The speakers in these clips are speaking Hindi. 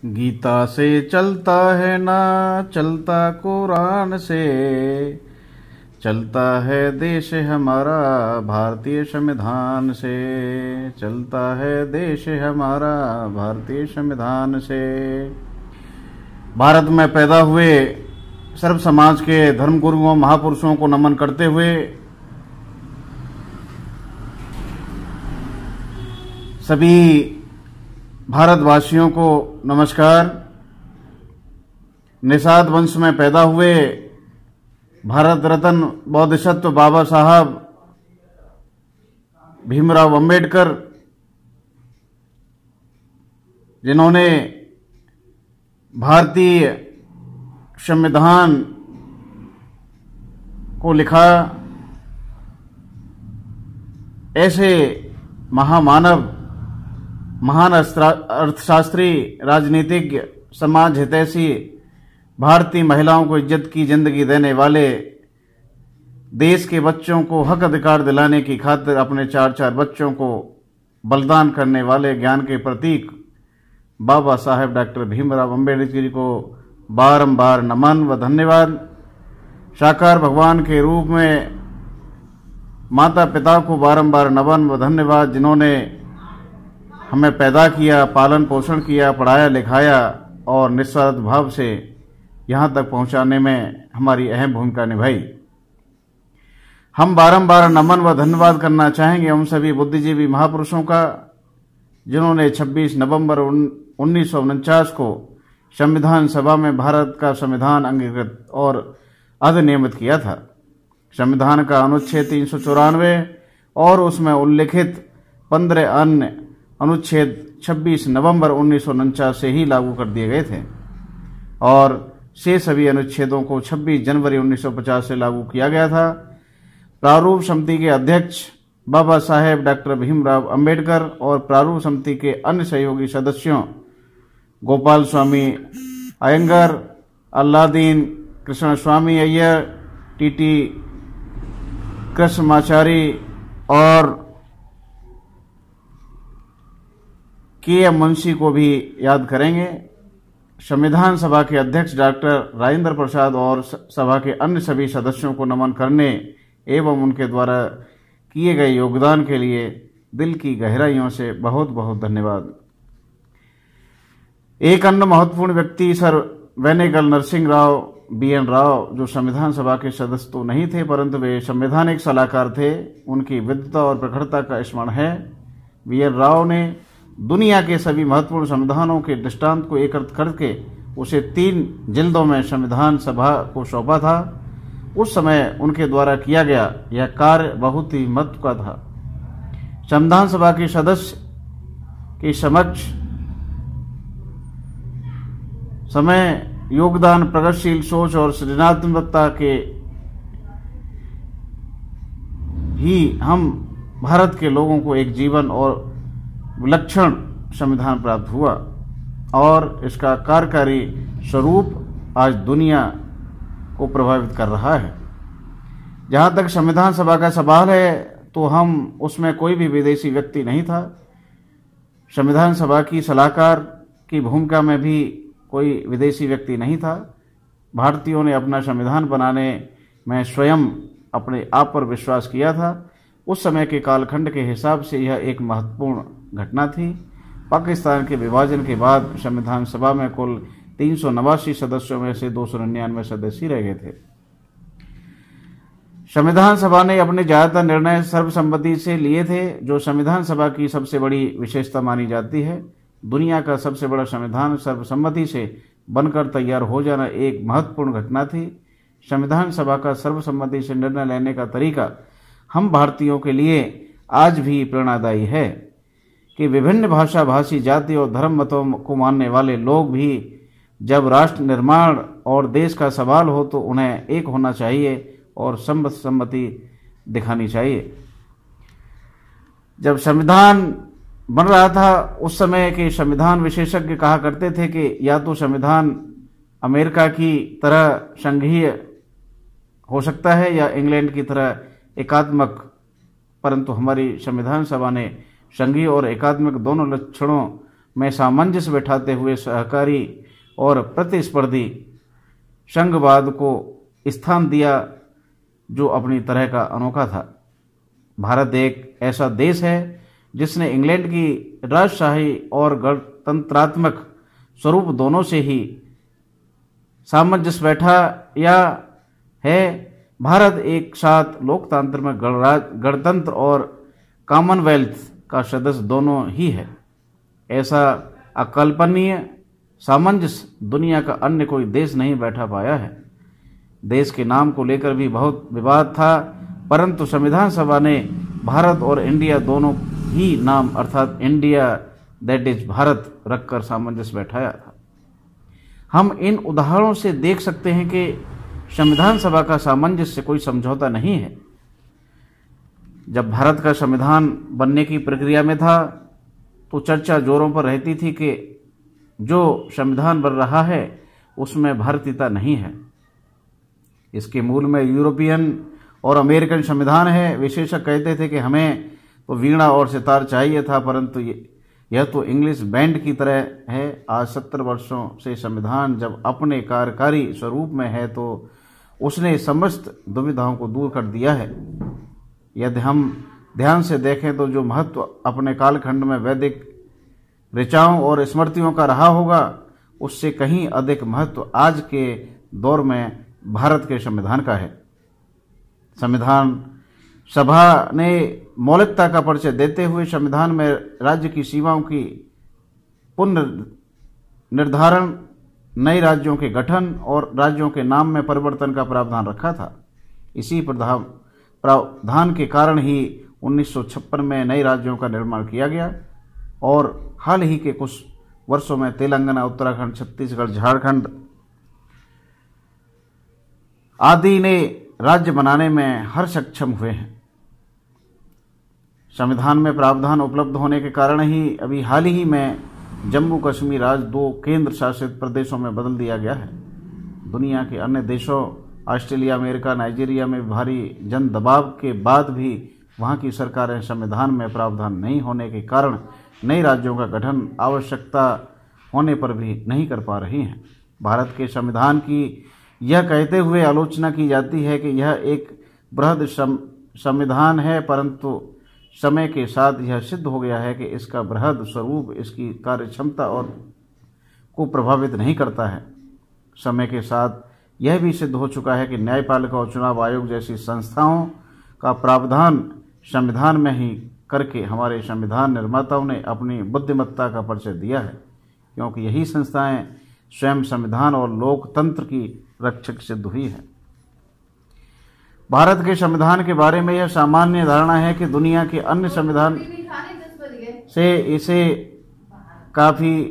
गीता से चलता है ना चलता कुरान से, चलता है देश हमारा भारतीय संविधान से, चलता है देश हमारा भारतीय संविधान से। भारत में पैदा हुए सर्व समाज के धर्मगुरुओं महापुरुषों को नमन करते हुए सभी भारतवासियों को नमस्कार। निषाद वंश में पैदा हुए भारत रत्न बोधिसत्व बाबा साहब भीमराव अंबेडकर, जिन्होंने भारतीय संविधान को लिखा, ऐसे महामानव, महान अर्थशास्त्री, राजनीतिज्ञ, समाज हितैषी, भारतीय महिलाओं को इज्जत की जिंदगी देने वाले, देश के बच्चों को हक अधिकार दिलाने की खातिर अपने चार बच्चों को बलिदान करने वाले ज्ञान के प्रतीक बाबा साहेब डॉक्टर भीमराव अंबेडकर जी को बारंबार नमन व धन्यवाद। साकार भगवान के रूप में माता पिता को बारंबार नमन व धन्यवाद, जिन्होंने हमें पैदा किया, पालन पोषण किया, पढ़ाया लिखाया और निस्वार्थ भाव से यहाँ तक पहुँचाने में हमारी अहम भूमिका निभाई। हम बारंबार नमन व धन्यवाद करना चाहेंगे उन सभी बुद्धिजीवी महापुरुषों का, जिन्होंने 26 नवंबर 1949 को संविधान सभा में भारत का संविधान अंगीकृत और अधिनियमित किया था। संविधान का अनुच्छेद 394 और उसमें उल्लिखित 15 अन्य अनुच्छेद 26 नवंबर 1949 से ही लागू कर दिए गए थे और से सभी अनुच्छेदों को 26 जनवरी 1950 से लागू किया गया था। प्रारूप समिति के अध्यक्ष बाबा साहेब डॉक्टर भीमराव अंबेडकर और प्रारूप समिति के अन्य सहयोगी सदस्यों गोपाल स्वामी अयंगर, अल्लादीन कृष्ण स्वामी अय्यर, टीटी कृष्णमाचारी और के मुंशी को भी याद करेंगे। संविधान सभा के अध्यक्ष डॉक्टर राजेंद्र प्रसाद और सभा के अन्य सभी सदस्यों को नमन करने एवं उनके द्वारा किए गए योगदान के लिए दिल की गहराइयों से बहुत बहुत धन्यवाद। एक अन्य महत्वपूर्ण व्यक्ति सर वेनेगल नरसिंह राव BN राव, जो संविधान सभा के सदस्य तो नहीं थे परंतु वे संवैधानिक सलाहकार थे, उनकी विद्वता और प्रखरता का स्मरण है। BN राव ने दुनिया के सभी महत्वपूर्ण संविधानों के दृष्टांत को एकत्र करके उसे 3 जिल्दों में संविधान सभा को सौंपा था। उस समय उनके द्वारा किया गया यह कार्य बहुत ही महत्व का था। संविधान सभा के सदस्य के समक्ष समय योगदान, प्रगतिशील सोच और सृजनात्मकता के ही हम भारत के लोगों को एक जीवन और विलक्षण संविधान प्राप्त हुआ और इसका कार्यकारी स्वरूप आज दुनिया को प्रभावित कर रहा है। जहाँ तक संविधान सभा का सवाल है तो हम उसमें कोई भी विदेशी व्यक्ति नहीं था। संविधान सभा की सलाहकार की भूमिका में भी कोई विदेशी व्यक्ति नहीं था। भारतीयों ने अपना संविधान बनाने में स्वयं अपने आप पर विश्वास किया था। उस समय के कालखंड के हिसाब से यह एक महत्वपूर्ण घटना थी। पाकिस्तान के विभाजन के बाद संविधान सभा में कुल 389 सदस्यों में से 299 सदस्य रह गए थे। संविधान सभा ने अपने ज्यादातर निर्णय सर्वसम्मति से लिए थे, जो संविधान सभा की सबसे बड़ी विशेषता मानी जाती है। दुनिया का सबसे बड़ा संविधान सर्वसम्मति से बनकर तैयार हो जाना एक महत्वपूर्ण घटना थी। संविधान सभा का सर्वसम्मति से निर्णय लेने का तरीका हम भारतीयों के लिए आज भी प्रेरणादायी है कि विभिन्न भाषा भाषी जाति और धर्म मतों को मानने वाले लोग भी जब राष्ट्र निर्माण और देश का सवाल हो तो उन्हें एक होना चाहिए और सर्वसम्मति दिखानी चाहिए। जब संविधान बन रहा था उस समय के संविधान विशेषज्ञ कहा करते थे कि या तो संविधान अमेरिका की तरह संघीय हो सकता है या इंग्लैंड की तरह एकात्मक, परंतु हमारी संविधान सभा ने संघीय और एकात्मक दोनों लक्षणों में सामंजस्य बैठाते हुए सहकारी और प्रतिस्पर्धी संघवाद को स्थान दिया जो अपनी तरह का अनोखा था। भारत एक ऐसा देश है जिसने इंग्लैंड की राजशाही और गणतंत्रात्मक स्वरूप दोनों से ही सामंजस्य बैठा या है। भारत एक साथ लोकतंत्र में गणतंत्र और कॉमनवेल्थ का सदस्य दोनों ही है। ऐसा अकल्पनीय सामंजस्य दुनिया का अन्य कोई देश नहीं बैठा पाया है। देश के नाम को लेकर भी बहुत विवाद था, परंतु संविधान सभा ने भारत और इंडिया दोनों ही नाम अर्थात इंडिया दैट इज भारत रखकर सामंजस्य बैठाया था। हम इन उदाहरणों से देख सकते हैं कि संविधान सभा का सामंजस्य कोई समझौता नहीं है। जब भारत का संविधान बनने की प्रक्रिया में था तो चर्चा जोरों पर रहती थी कि जो संविधान बन रहा है उसमें भारतीयता नहीं है, इसके मूल में यूरोपियन और अमेरिकन संविधान है। विशेषज्ञ कहते थे कि हमें तो वीणा और सितार चाहिए था, परंतु यह तो इंग्लिश बैंड की तरह है। आज 70 वर्षों से संविधान जब अपने कार्यकारी स्वरूप में है तो उसने समस्त दुविधाओं को दूर कर दिया है। यदि हम ध्यान से देखें तो जो महत्व अपने कालखंड में वैदिक ऋचाओं और स्मृतियों का रहा होगा उससे कहीं अधिक महत्व आज के दौर में भारत के संविधान का है। संविधान सभा ने मौलिकता का परिचय देते हुए संविधान में राज्य की सीमाओं की पुनर्निर्धारण, नए राज्यों के गठन और राज्यों के नाम में परिवर्तन का प्रावधान रखा था। इसी प्रावधान के कारण ही 1956 में नए राज्यों का निर्माण किया गया और हाल ही के कुछ वर्षों में तेलंगाना, उत्तराखंड, छत्तीसगढ़, झारखंड आदि ने राज्य बनाने में हर सक्षम हुए हैं। संविधान में प्रावधान उपलब्ध होने के कारण ही अभी हाल ही में जम्मू कश्मीर आज 2 केंद्र शासित प्रदेशों में बदल दिया गया है। दुनिया के अन्य देशों ऑस्ट्रेलिया, अमेरिका, नाइजीरिया में भारी जन दबाव के बाद भी वहां की सरकारें संविधान में प्रावधान नहीं होने के कारण नए राज्यों का गठन आवश्यकता होने पर भी नहीं कर पा रही हैं। भारत के संविधान की यह कहते हुए आलोचना की जाती है कि यह एक बृहद संविधान है, परंतु समय के साथ यह सिद्ध हो गया है कि इसका बृहद स्वरूप इसकी कार्यक्षमता और को प्रभावित नहीं करता है। समय के साथ यह भी सिद्ध हो चुका है कि न्यायपालिका और चुनाव आयोग जैसी संस्थाओं का प्रावधान संविधान में ही करके हमारे संविधान निर्माताओं ने अपनी बुद्धिमत्ता का परिचय दिया है, क्योंकि यही संस्थाएं स्वयं संविधान और लोकतंत्र की रक्षक सिद्ध हुई है। भारत के संविधान के बारे में यह सामान्य धारणा है कि दुनिया के अन्य संविधान से इसे काफी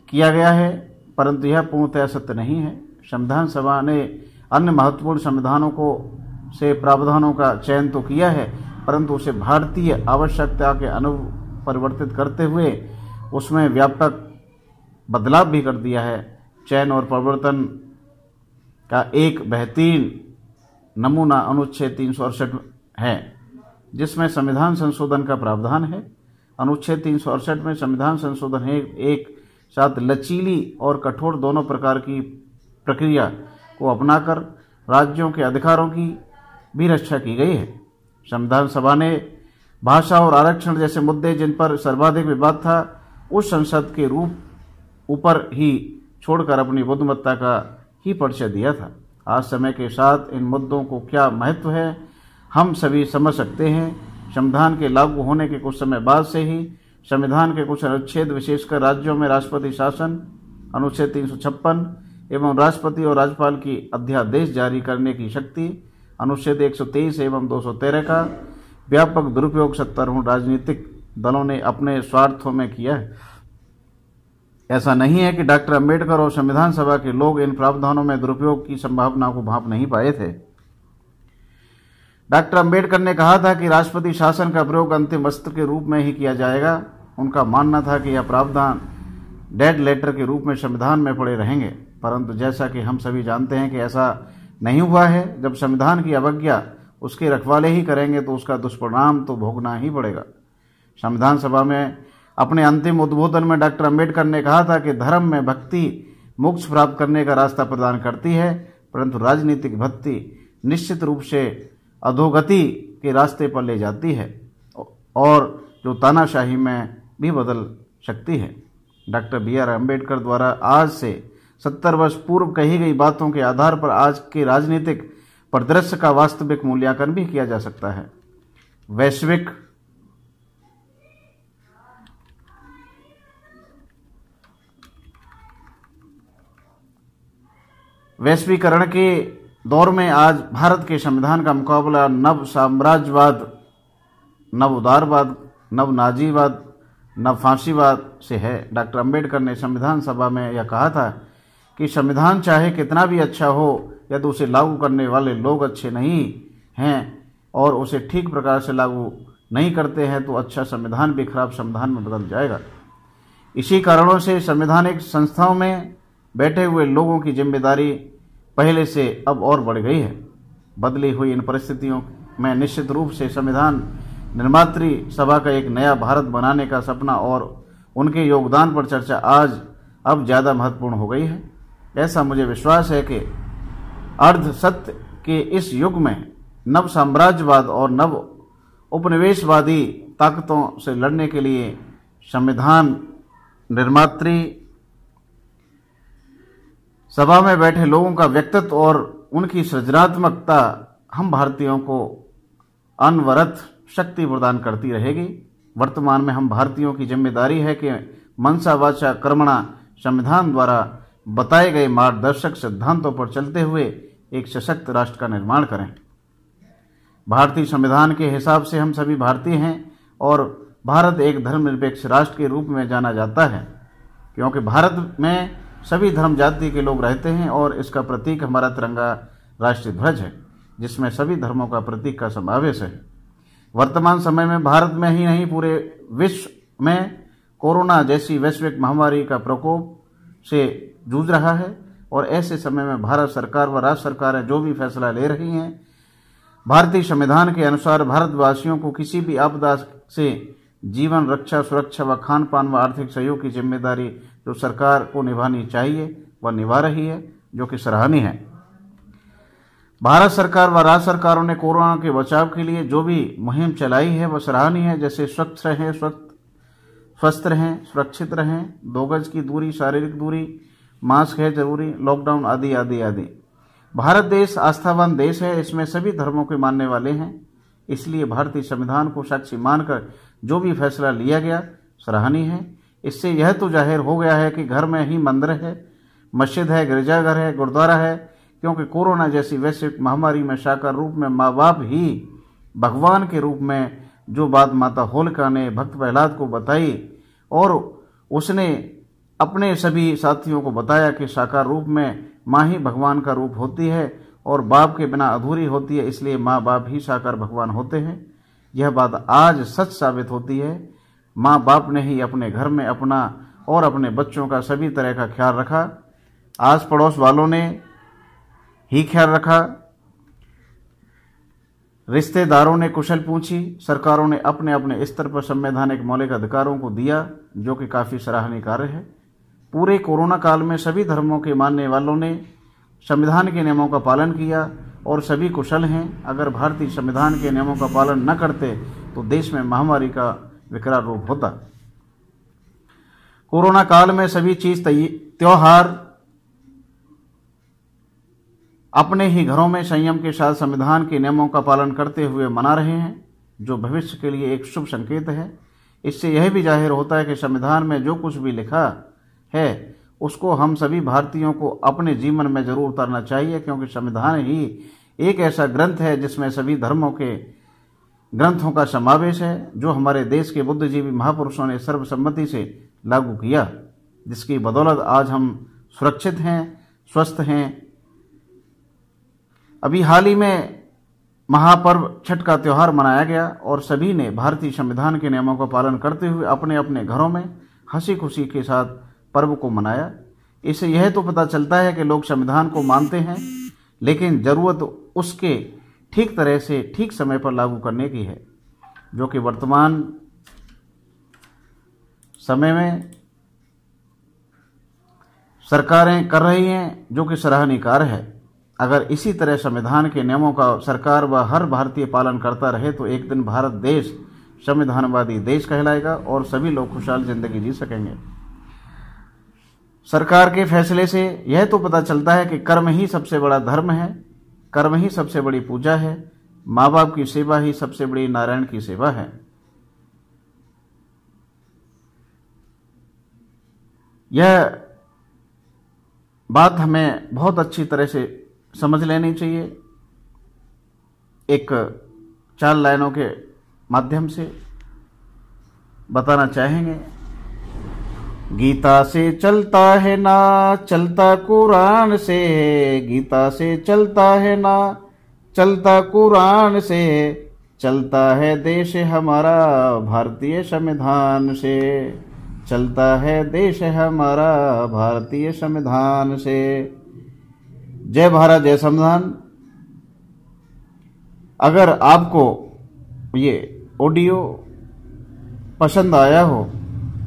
किया गया है, परंतु यह पूर्णतः सत्य नहीं है। संविधान सभा ने अन्य महत्वपूर्ण संविधानों को से प्रावधानों का चयन तो किया है, परंतु उसे भारतीय आवश्यकता के अनुरूप परिवर्तित करते हुए उसमें व्यापक बदलाव भी कर दिया है। चयन और परिवर्तन का एक बेहतरीन नमूना अनुच्छेद 368 है, जिसमें संविधान संशोधन का प्रावधान है। अनुच्छेद 368 में संविधान संशोधन है एक साथ लचीली और कठोर दोनों प्रकार की प्रक्रिया को अपनाकर राज्यों के अधिकारों की भी रक्षा की गई है। संविधान सभा ने भाषा और आरक्षण जैसे मुद्दे जिन पर सर्वाधिक विवाद था उस संसद के रूप ऊपर ही छोड़कर अपनी बुद्धिमत्ता का ही परिचय दिया था। आज समय के साथ इन मुद्दों को क्या महत्व है हम सभी समझ सकते हैं। संविधान के लागू होने के कुछ समय बाद से ही संविधान के कुछ अनुच्छेद विशेषकर राज्यों में राष्ट्रपति शासन अनुच्छेद 356 एवं राष्ट्रपति और राज्यपाल की अध्यादेश जारी करने की शक्ति अनुच्छेद 123 एवं 213 का व्यापक दुरुपयोग सत्तारूढ़ राजनीतिक दलों ने अपने स्वार्थों में किया है। ऐसा नहीं है कि डॉक्टर अंबेडकर और संविधान सभा के लोग इन प्रावधानों में दुरुपयोग की संभावना को भांप नहीं पाए थे। डॉक्टर अंबेडकर ने कहा था कि राष्ट्रपति शासन का प्रयोग अंतिम अस्त्र के रूप में ही किया जाएगा। उनका मानना था कि यह प्रावधान डेड लेटर के रूप में संविधान में पड़े रहेंगे, परंतु जैसा कि हम सभी जानते हैं कि ऐसा नहीं हुआ है। जब संविधान की अवज्ञा उसके रखवाले ही करेंगे तो उसका दुष्परिणाम तो भोगना ही पड़ेगा। संविधान सभा में अपने अंतिम उद्बोधन में डॉक्टर अंबेडकर ने कहा था कि धर्म में भक्ति मोक्ष प्राप्त करने का रास्ता प्रदान करती है, परंतु राजनीतिक भक्ति निश्चित रूप से अधोगति के रास्ते पर ले जाती है और जो तानाशाही में भी बदल सकती है। डॉक्टर BR अम्बेडकर द्वारा आज से 70 वर्ष पूर्व कही गई बातों के आधार पर आज के राजनीतिक परिदृश्य का वास्तविक मूल्यांकन भी किया जा सकता है। वैश्वीकरण के दौर में आज भारत के संविधान का मुकाबला नव साम्राज्यवाद, नव उदारवाद, नव नाजीवाद, नव फांसीवाद से है। डॉक्टर अंबेडकर ने संविधान सभा में यह कहा था कि संविधान चाहे कितना भी अच्छा हो, यदि उसे लागू करने वाले लोग अच्छे नहीं हैं और उसे ठीक प्रकार से लागू नहीं करते हैं तो अच्छा संविधान भी खराब संविधान में बदल जाएगा। इसी कारणों से संवैधानिक संस्थाओं में बैठे हुए लोगों की जिम्मेदारी पहले से अब और बढ़ गई है। बदली हुई इन परिस्थितियों में निश्चित रूप से संविधान निर्मात्री सभा का एक नया भारत बनाने का सपना और उनके योगदान पर चर्चा आज अब ज़्यादा महत्वपूर्ण हो गई है। ऐसा मुझे विश्वास है कि अर्ध सत्य के इस युग में नव साम्राज्यवाद और नव उपनिवेशवादी ताकतों से लड़ने के लिए संविधान निर्मात्री सभा में बैठे लोगों का व्यक्तित्व और उनकी सृजनात्मकता हम भारतीयों को अनवरत शक्ति प्रदान करती रहेगी। वर्तमान में हम भारतीयों की जिम्मेदारी है कि मनसा वाचा कर्मणा संविधान द्वारा बताए गए मार्गदर्शक सिद्धांतों पर चलते हुए एक सशक्त राष्ट्र का निर्माण करें। भारतीय संविधान के हिसाब से हम सभी भारतीय हैं और भारत एक धर्मनिरपेक्ष राष्ट्र के रूप में जाना जाता है, क्योंकि भारत में सभी धर्म जाति के लोग रहते हैं और इसका प्रतीक हमारा तिरंगा राष्ट्रीय ध्वज है, जिसमें सभी धर्मों का प्रतीक का समावेश है। वर्तमान समय में भारत में ही नहीं पूरे विश्व में कोरोना जैसी वैश्विक महामारी का प्रकोप से जूझ रहा है और ऐसे समय में भारत सरकार व राज्य सरकारें जो भी फैसला ले रही हैं, भारतीय संविधान के अनुसार भारतवासियों को किसी भी आपदा से जीवन रक्षा, सुरक्षा व खान पान व आर्थिक सहयोग की जिम्मेदारी जो सरकार को निभानी चाहिए वह निभा रही है, जो कि सराहनीय है। भारत सरकार व राज्य सरकारों ने कोरोना के बचाव के लिए जो भी मुहिम चलाई है वह सराहनीय है, जैसे स्वच्छ रहें, स्वस्थ रहें, सुरक्षित रहें, 2 गज की दूरी, शारीरिक दूरी, मास्क है जरूरी, लॉकडाउन आदि आदि आदि। भारत देश आस्थावान देश है, इसमें सभी धर्मों के मानने वाले हैं, इसलिए भारतीय संविधान को साक्षी मानकर जो भी फैसला लिया गया सराहनीय है। इससे यह तो जाहिर हो गया है कि घर में ही मंदिर है, मस्जिद है, गिरजाघर है, गुरुद्वारा है, क्योंकि कोरोना जैसी वैश्विक महामारी में साकार रूप में माँ बाप ही भगवान के रूप में जो बात माता होलिका ने भक्त प्रहलाद को बताई और उसने अपने सभी साथियों को बताया कि साकार रूप में माँ ही भगवान का रूप होती है और बाप के बिना अधूरी होती है, इसलिए माँ बाप ही साकार भगवान होते हैं। यह बात आज सच साबित होती है। माँ बाप ने ही अपने घर में अपना और अपने बच्चों का सभी तरह का ख्याल रखा, आस पड़ोस वालों ने ही ख्याल रखा, रिश्तेदारों ने कुशल पूछी, सरकारों ने अपने अपने स्तर पर संवैधानिक मौलिक अधिकारों को दिया, जो कि काफ़ी सराहनीय कार्य है। पूरे कोरोना काल में सभी धर्मों के मानने वालों ने संविधान के नियमों का पालन किया और सभी कुशल हैं। अगर भारतीय संविधान के नियमों का पालन न करते तो देश में महामारी का विकराल रूप होता। कोरोना काल में सभी त्योहार अपने ही घरों में संयम के साथ संविधान के नियमों का पालन करते हुए मना रहे हैं, जो भविष्य के लिए एक शुभ संकेत है। इससे यह भी जाहिर होता है कि संविधान में जो कुछ भी लिखा है उसको हम सभी भारतीयों को अपने जीवन में जरूर उतारना चाहिए, क्योंकि संविधान ही एक ऐसा ग्रंथ है जिसमें सभी धर्मों के ग्रंथों का समावेश है, जो हमारे देश के बुद्धिजीवी महापुरुषों ने सर्वसम्मति से लागू किया, जिसकी बदौलत आज हम सुरक्षित हैं, स्वस्थ हैं। अभी हाल ही में महापर्व छठ का त्यौहार मनाया गया और सभी ने भारतीय संविधान के नियमों का पालन करते हुए अपने अपने घरों में हंसी खुशी के साथ पर्व को मनाया। इससे यह तो पता चलता है कि लोग संविधान को मानते हैं, लेकिन जरूरत उसके ठीक तरह से ठीक समय पर लागू करने की है, जो कि वर्तमान समय में सरकारें कर रही हैं, जो कि सराहनीय कार्य है। अगर इसी तरह संविधान के नियमों का सरकार व हर भारतीय पालन करता रहे तो एक दिन भारत देश संविधानवादी देश कहलाएगा और सभी लोग खुशहाल जिंदगी जी सकेंगे। सरकार के फैसले से यह तो पता चलता है कि कर्म ही सबसे बड़ा धर्म है, कर्म ही सबसे बड़ी पूजा है, माँ बाप की सेवा ही सबसे बड़ी नारायण की सेवा है। यह बात हमें बहुत अच्छी तरह से समझ लेनी चाहिए। एक 4 लाइनों के माध्यम से बताना चाहेंगे। गीता से चलता है ना चलता कुरान से, गीता से चलता है ना चलता कुरान से, चलता है देश हमारा भारतीय संविधान से, चलता है देश हमारा भारतीय संविधान से। जय भारत जय संविधान। अगर आपको ये ऑडियो पसंद आया हो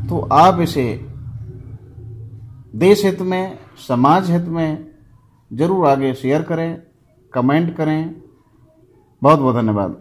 तो आप इसे देश हित में, समाज हित में जरूर आगे शेयर करें, कमेंट करें। बहुत बहुत धन्यवाद।